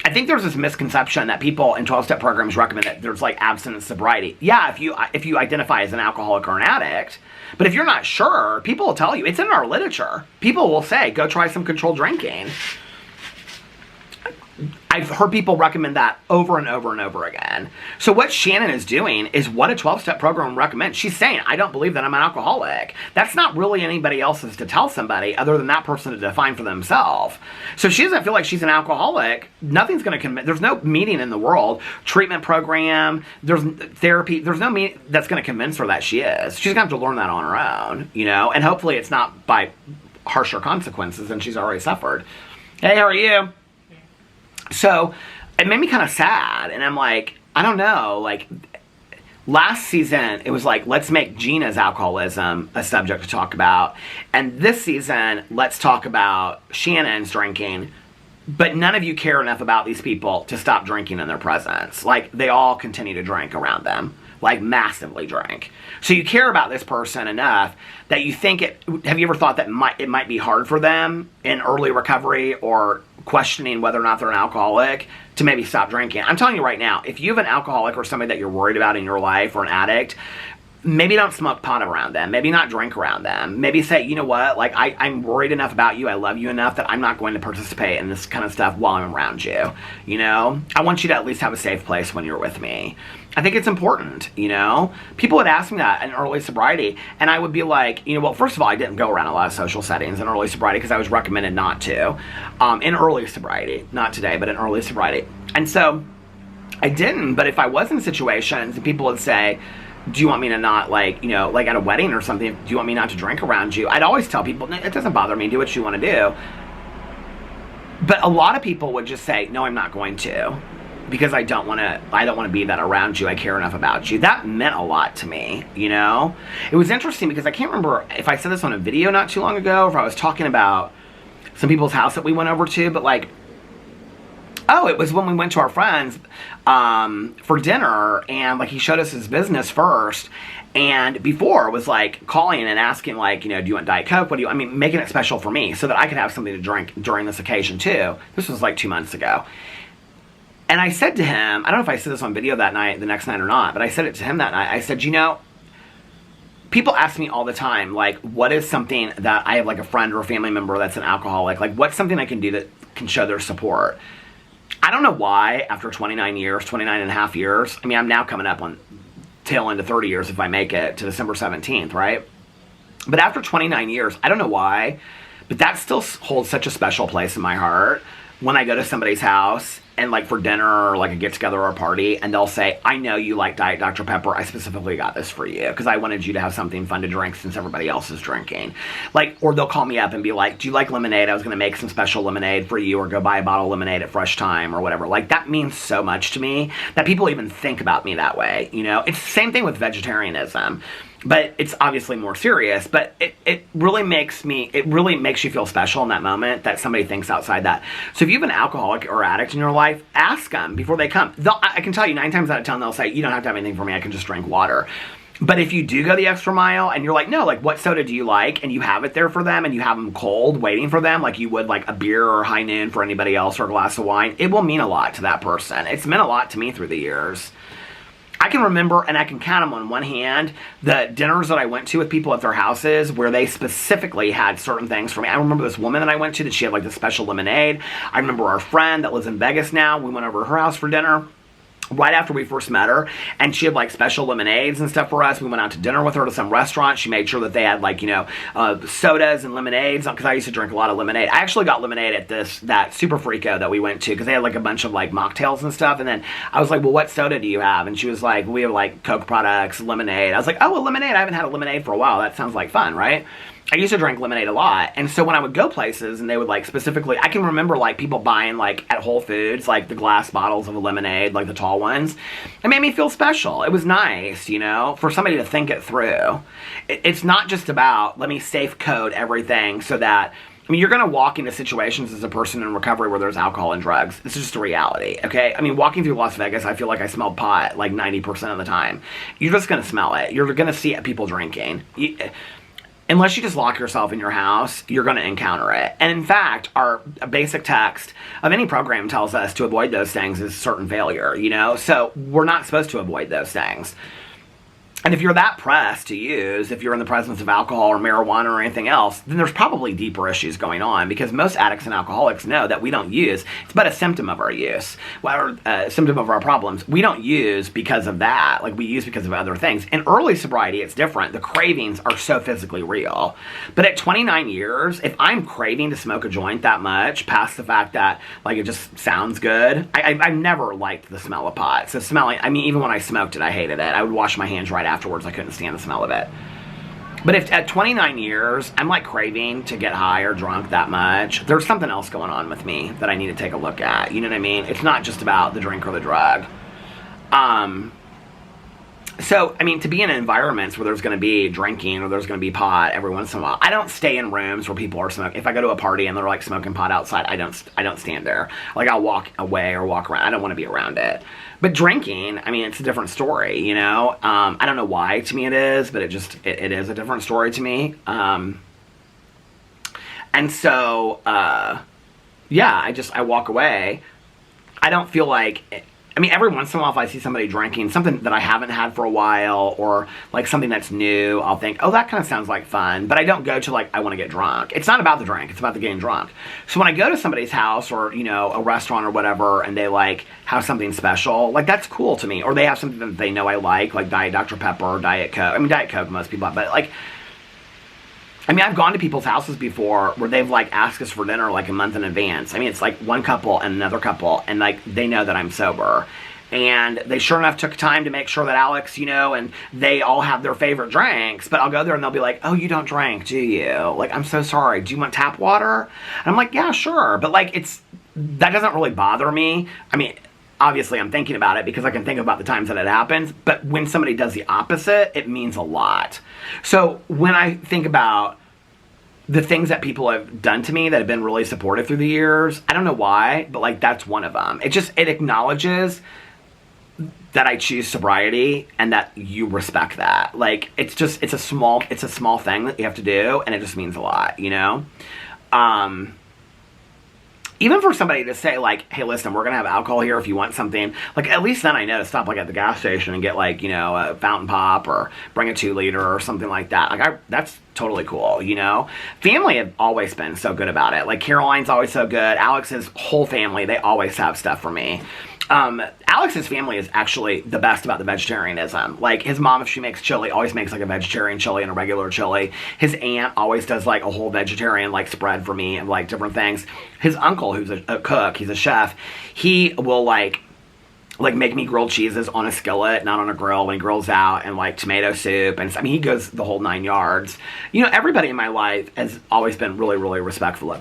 I think there's this misconception that people in 12-step programs recommend that there's like abstinence sobriety. Yeah, if you identify as an alcoholic or an addict, but if you're not sure, people will tell you. It's in our literature. People will say, go try some controlled drinking. I've heard people recommend that over and over and over again. So what Shannon is doing is what a 12-step program recommends. She's saying, I don't believe that I'm an alcoholic. That's not really anybody else's to tell somebody other than that person to define for themselves. So she doesn't feel like she's an alcoholic. Nothing's going to convince. There's no meeting in the world, treatment program, there's therapy. There's no meeting that's going to convince her that she is. She's going to have to learn that on her own, you know, and hopefully it's not by harsher consequences than she's already suffered. Hey, how are you? So it made me kind of sad. And I'm like, I don't know, like, last season, it was like, let's make Gina's alcoholism a subject to talk about. And this season, let's talk about Shannon's drinking. But none of you care enough about these people to stop drinking in their presence. Like, they all continue to drink around them. Like, massively drink. So you care about this person enough that you think it... Have you ever thought that it might be hard for them in early recovery or questioning whether or not they're an alcoholic to maybe stop drinking? I'm telling you right now, if you have an alcoholic or somebody that you're worried about in your life or an addict, maybe don't smoke pot around them. Maybe not drink around them. Maybe say, you know what, like, I'm worried enough about you, I love you enough that I'm not going to participate in this kind of stuff while I'm around you. You know? I want you to at least have a safe place when you're with me. I think it's important, you know? People would ask me that in early sobriety, and I would be like, you know, well, first of all, I didn't go around a lot of social settings in early sobriety because I was recommended not to. In early sobriety. Not today, but in early sobriety. And so, I didn't, but if I was in situations, and people would say, do you want me to not, like, you know, like at a wedding or something, do you want me not to drink around you? I'd always tell people, it doesn't bother me, do what you want to do. But a lot of people would just say, no, I'm not going to. Because I don't want to be that around you. I care enough about you. That meant a lot to me, you know? It was interesting because I can't remember if I said this on a video not too long ago, or if I was talking about some people's house that we went over to, but like, oh, it was when we went to our friends for dinner, and like he showed us his business first, and before it was like calling and asking, like, you know, do you want Diet Coke? I mean, making it special for me so that I could have something to drink during this occasion too. This was like 2 months ago. And I said to him, I don't know if I said this on video that night, the next night or not, but I said it to him that night. I said, you know, people ask me all the time, like, what is something that I have, like a friend or a family member that's an alcoholic, like what's something I can do that can show their support? I don't know why, after 29 and a half years, I mean, I'm now coming up on tail end of 30 years if I make it to December 17th, right? But after 29 years, I don't know why, but that still holds such a special place in my heart when I go to somebody's house and like for dinner or like a get-together or a party, and they'll say, I know you like Diet Dr. Pepper, I specifically got this for you because I wanted you to have something fun to drink since everybody else is drinking. Like, or they'll call me up and be like, do you like lemonade? I was going to make some special lemonade for you, or go buy a bottle of lemonade at Fresh Time or whatever. Like, that means so much to me that people even think about me that way, you know? It's the same thing with vegetarianism. But it's obviously more serious, but it really makes you feel special in that moment that somebody thinks outside that. So if you have an alcoholic or addict in your life, ask them before they come. I can tell you 9 times out of 10, they'll say, you don't have to have anything for me, I can just drink water. But if you do go the extra mile and you're like, no, like, what soda do you like? And you have it there for them and you have them cold waiting for them like you would like a beer or high noon for anybody else or a glass of wine, it will mean a lot to that person. It's meant a lot to me through the years. I can remember, and I can count them on one hand, the dinners that I went to with people at their houses where they specifically had certain things for me. I remember this woman that I went to that she had like the special lemonade. I remember our friend that lives in Vegas now. We went over to her house for dinner right after we first met her, and she had like special lemonades and stuff for us. We went out to dinner with her to some restaurant. She made sure that they had like, you know, sodas and lemonades, because I used to drink a lot of lemonade. I actually got lemonade at that Super Frico that we went to because they had like a bunch of like mocktails and stuff, and then I was like, well, what soda do you have? And she was like, we have like Coke products, lemonade. I was like, oh, a lemonade. I haven't had a lemonade for a while. That sounds like fun, right? I used to drink lemonade a lot, and so when I would go places and they would like specifically, I can remember like people buying like at Whole Foods like the glass bottles of a lemonade, like the tall ones. It made me feel special. It was nice, you know, for somebody to think it through. It's not just about, let me safe code everything so that, I mean, you're going to walk into situations as a person in recovery where there's alcohol and drugs. It's just a reality, okay? I mean, walking through Las Vegas, I feel like I smelled pot like 90% of the time. You're just going to smell it. You're going to see people drinking. Unless you just lock yourself in your house, you're going to encounter it. And in fact, our basic text of any program tells us to avoid those things is certain failure, you know? So we're not supposed to avoid those things. And if you're that pressed to use, if you're in the presence of alcohol or marijuana or anything else, then there's probably deeper issues going on, because most addicts and alcoholics know that we don't use. It's but a symptom of our use, or a symptom of our problems. We don't use because of that. Like, we use because of other things. In early sobriety, it's different. The cravings are so physically real. But at 29 years, if I'm craving to smoke a joint that much, past the fact that, like, it just sounds good, I've never liked the smell of pot. So smelling, I mean, even when I smoked it, I hated it. I would wash my hands right afterwards. I couldn't stand the smell of it. But if at 29 years, I'm like craving to get high or drunk that much, there's something else going on with me that I need to take a look at. You know what I mean? It's not just about the drink or the drug. So, I mean, to be in environments where there's going to be drinking or there's going to be pot every once in a while. I don't stay in rooms where people are smoking. If I go to a party and they're like smoking pot outside, I don't stand there. Like, I'll walk away or walk around. I don't want to be around it. But drinking, I mean, it's a different story, you know? I don't know why to me it is, but it is a different story to me. And so, yeah, I walk away. I don't feel like... I mean, every once in a while, if I see somebody drinking, something that I haven't had for a while, or, like, something that's new, I'll think, oh, that kind of sounds like fun. But I don't go to, like, I want to get drunk. It's not about the drink. It's about the getting drunk. So when I go to somebody's house or, you know, a restaurant or whatever, and they, like, have something special, like, that's cool to me. Or they have something that they know I like Diet Dr. Pepper or Diet Coke. I mean, Diet Coke, most people have, but, like... I mean, I've gone to people's houses before where they've, like, asked us for dinner, like, a month in advance. I mean, it's, like, one couple and another couple, and, like, they know that I'm sober. And they sure enough took time to make sure that Alex, you know, and they all have their favorite drinks. But I'll go there and they'll be like, oh, you don't drink, do you? Like, I'm so sorry. Do you want tap water? And I'm like, yeah, sure. But, like, that doesn't really bother me. I mean... Obviously, I'm thinking about it because I can think about the times that it happens. But when somebody does the opposite, it means a lot. So when I think about the things that people have done to me that have been really supportive through the years, I don't know why, but like that's one of them. It acknowledges that I choose sobriety and that you respect that. Like it's a small thing that you have to do, and it just means a lot, you know? Even for somebody to say, like, hey, listen, we're going to have alcohol here if you want something. Like, at least then I know to stop, like, at the gas station and get, like, you know, a fountain pop or bring a 2-liter or something like that. Like, that's totally cool, you know? Family have always been so good about it. Like, Caroline's always so good. Alex's whole family, they always have stuff for me. Alex's family is actually the best about the vegetarianism. Like, his mom, if she makes chili, always makes, like, a vegetarian chili and a regular chili. His aunt always does, like, a whole vegetarian, like, spread for me and, like, different things. His uncle, who's a cook, he's a chef, he will, like make me grilled cheeses on a skillet, not on a grill, when he grills out, and, like, tomato soup, and, I mean, he goes the whole 9 yards. You know, everybody in my life has always been really, really respectful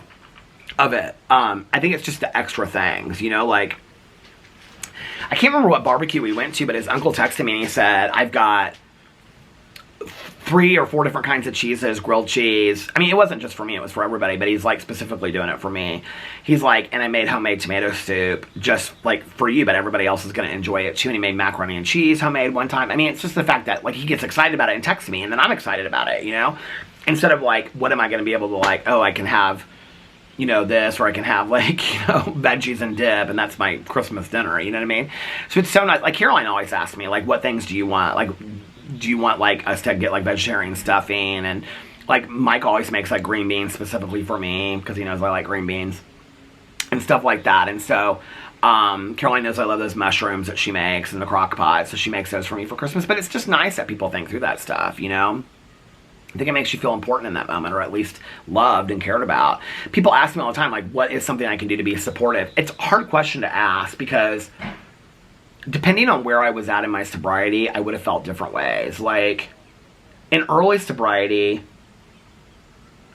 of it. I think it's just the extra things, you know, like... I can't remember what barbecue we went to, but his uncle texted me and he said, I've got 3 or 4 different kinds of cheeses, grilled cheese. I mean, it wasn't just for me, it was for everybody, but he's, like, specifically doing it for me. He's like, and I made homemade tomato soup just, like, for you, but everybody else is going to enjoy it, too. And he made macaroni and cheese homemade one time. I mean, it's just the fact that, like, he gets excited about it and texts me, and then I'm excited about it, you know? Instead of, like, what am I going to be able to, like, oh, I can have... you know, this, or I can have, like, you know, veggies and dip, and that's my Christmas dinner, you know what I mean? So it's so nice. Like, Caroline always asks me, like, what things do you want? Like, do you want, like, us to get, like, vegetarian stuffing? And, like, Mike always makes, like, green beans specifically for me, because he knows I like green beans, and stuff like that. And so, Caroline knows I love those mushrooms that she makes in the crock pot, so she makes those for me for Christmas. But it's just nice that people think through that stuff, you know? I think it makes you feel important in that moment, or at least loved and cared about. People ask me all the time, like, what is something I can do to be supportive? It's a hard question to ask because depending on where I was at in my sobriety, I would have felt different ways. Like, in early sobriety,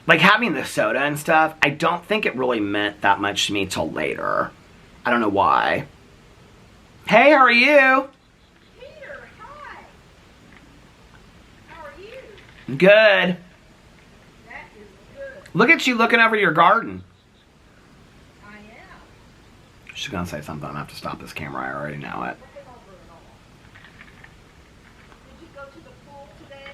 like having the soda and stuff, I don't think it really meant that much to me till later. I don't know why. Hey, how are you? Good. That is good. Look at you looking over your garden. I am. She's gonna say something. I'm gonna have to stop this camera. I already know it. Did you go to the pool today?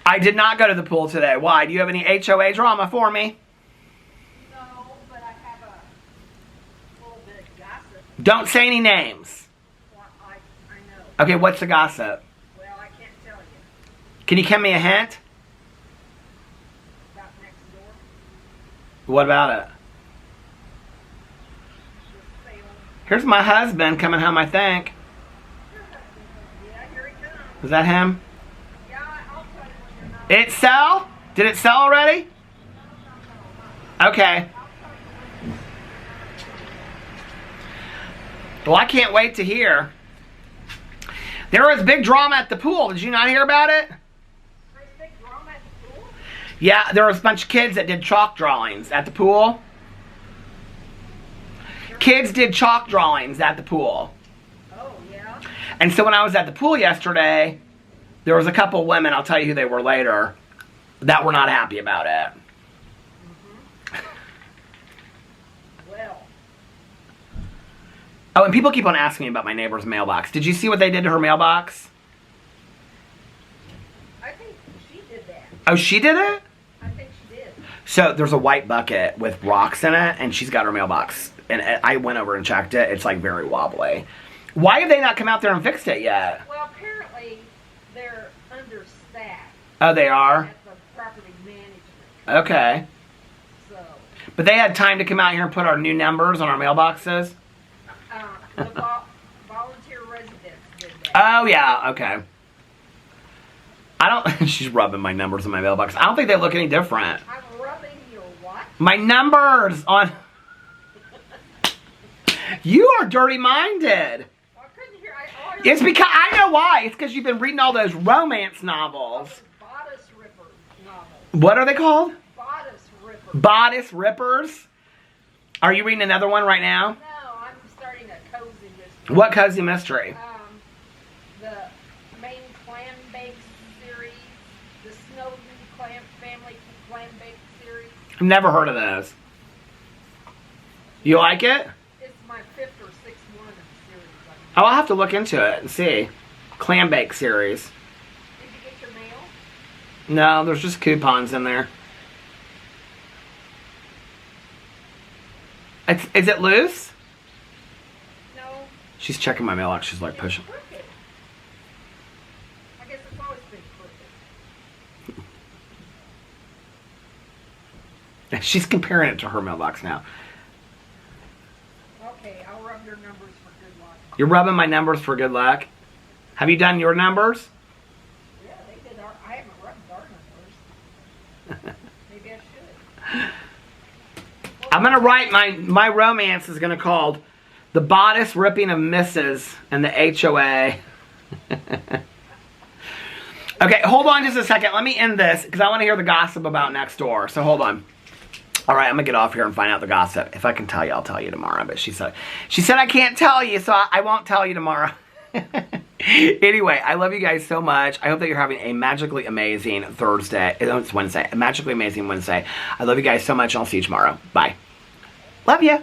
I did not go to the pool today. Why? Do you have any HOA drama for me? No, but I have a little bit of gossip. Don't say any names. Well, I know. Okay, what's the gossip? Well, I can't tell you. Can you give me a hint? About next door. What about it? The sale. Here's my husband coming home, I think. Yeah, here he comes. Was that him? Yeah, I'll tell you when you're not. It sell? Did it sell already? Okay. Well, I can't wait to hear. There was big drama at the pool. Did you not hear about it? There's big drama at Yeah, there was a bunch of kids that did chalk drawings at the pool. Kids did chalk drawings at the pool. Oh, yeah? And so when I was at the pool yesterday, there was a couple women, I'll tell you who they were later, that were not happy about it. Well. Oh, and people keep on asking me about my neighbor's mailbox. Did you see what they did to her mailbox? I think she did that. Oh, she did it? I think she did. So there's a white bucket with rocks in it, and she's got her mailbox. And I went over and checked it. It's like very wobbly. Why have they not come out there and fixed it yet? Well, apparently they're understaffed Oh, they are? at the property management. Okay. So, But they had time to come out here and put our new numbers on our mailboxes? the volunteer residents did that. Oh, yeah. Okay. I don't... She's rubbing my numbers on my mailbox. I don't think they look any different. I'm rubbing your what? My numbers on... You are dirty-minded. I couldn't hear. All I heard It's because... I know why. It's because you've been reading all those romance novels. was bodice ripper novels. What are they called? Bodice ripper. Bodice rippers? Are you reading another one right now? No, I'm starting a cozy mystery. What cozy mystery? The main clam bake series, the Snowden family clam bake series. I've never heard of those. You like it? It's my 5th or 6th one in the series. Oh, I'll have to look into it and see. Clam bake series. Did you get your mail? No, there's just coupons in there. Is it loose? No. She's checking my mailbox. She's like It's pushing. crooked. I guess it's always been crooked. She's comparing it to her mailbox now. Okay, I'll rub your numbers for good luck. You're rubbing my numbers for good luck. Have you done your numbers? Yeah, they did. I haven't rubbed our numbers. Maybe I should. I'm gonna write my romance is gonna called The Bodice Ripping of Mrs. and the HOA. Okay, hold on just a second. Let me end this because I want to hear the gossip about next door. So hold on. All right, I'm gonna get off here and find out the gossip. If I can tell you, I'll tell you tomorrow. But she said I can't tell you, so I won't tell you tomorrow. Anyway, I love you guys so much. I hope that you're having a magically amazing Thursday. It's Wednesday. A magically amazing Wednesday. I love you guys so much, and I'll see you tomorrow. Bye. Love ya.